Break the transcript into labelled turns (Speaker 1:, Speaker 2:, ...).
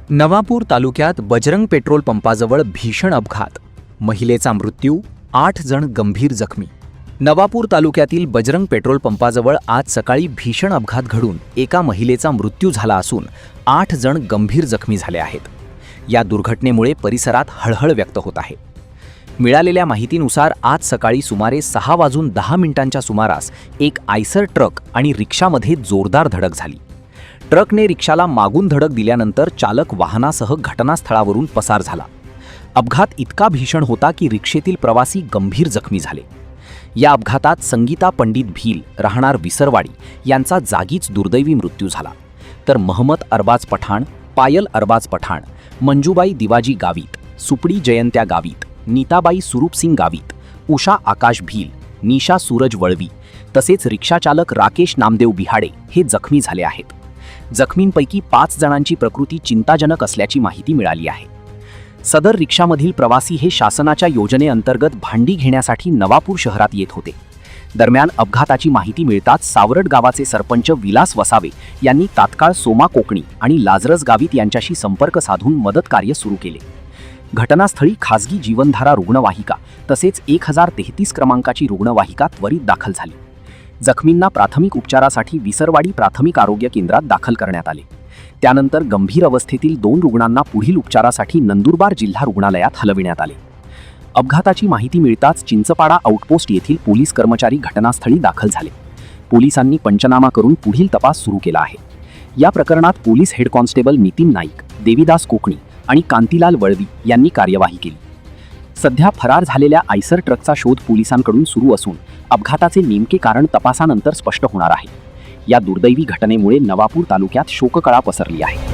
Speaker 1: नवापूर तालुक्यात बजरंग पेट्रोल पंपाजवळ भीषण अपघात, महिलेचा मृत्यू, 8 जण गंभीर जखमी. नवापूर तालुक्यातील बजरंग पेट्रोल पंपाजवळ आज सकाळी भीषण अपघात घडून एका महिलेचा मृत्यू झाला असून 8 जण गंभीर जखमी झाले आहेत. या दुर्घटनेमुळे परिसरात हळहळ व्यक्त होत आहे. मिळालेल्या माहितीनुसार आज सकाळी सुमारे 6:10 सुमारास एक आयसर ट्रक आणि रिक्षामध्ये जोरदार धडक झाली. ट्रकने रिक्षाला मागून धडक दिल्यानंतर चालक वाहनासह घटनास्थळावरून पसार झाला. अपघात इतका भीषण होता की रिक्षेतील प्रवासी गंभीर जखमी झाले. या अपघातात संगीता पंडित भील राहणार विसरवाडी यांचा जागीच दुर्दैवी मृत्यू झाला. तर महम्मद अरबाज पठाण, पायल अरबाज पठाण, मंजूबाई दिवाजी गावित, सुपडी जयंत्या गावित, नीताबाई सुरूपसिंग गावित, उषा आकाश भील, निशा सूरज वळवी तसेच रिक्षाचालक राकेश नामदेव बिहाडे हे जखमी झाले आहेत. जखमींपैकी 5 जणांची प्रकृती चिंताजनक असल्याची माहिती मिळाली आहे. सदर रिक्षामधील प्रवासी हे शासनाच्या योजनेअंतर्गत भांडी घेण्यासाठी नवापूर शहरात येत होते. दरम्यान अपघाताची माहिती मिळताच सावरड गावाचे सरपंच विलास वसावे यांनी तात्काळ सोमा कोकणी आणि लाजरस गावित यांच्याशी संपर्क साधून मदत कार्य सुरू केले. घटनास्थळी खासगी जीवनधारा रुग्णवाहिका तसेच 1033 क्रमांकाची रुग्णवाहिका त्वरित दाखल झाली. जखमींना प्राथमिक उपचारासाठी विसरवाडी प्राथमिक आरोग्य केंद्रात दाखल करण्यात आले. त्यानंतर गंभीर अवस्थेतील 2 रुग्णांना पुढील उपचारासाठी नंदुरबार जिल्हा रुग्णालयात हलविण्यात आले. अपघाताची माहिती मिळताच चिंचपाडा आउटपोस्ट येथील पोलीस कर्मचारी घटनास्थळी दाखल झाले. पोलिसांनी पंचनामा करून पुढील तपास सुरू केला आहे. या प्रकरणात police head constable Nitin Naik, Devidas Konkani आणि कांतीलाल वळवी यांनी कार्यवाही केली. सध्या फरार झालेल्या आयसर ट्रकचा शोध पोलिसांकडून सुरू असून अपघाताचे नेमके कारण तपासानंतर स्पष्ट होणार आहे. या दुर्दैवी घटनेमुळे नवापूर तालुक्यात शोककळा पसरली आहे.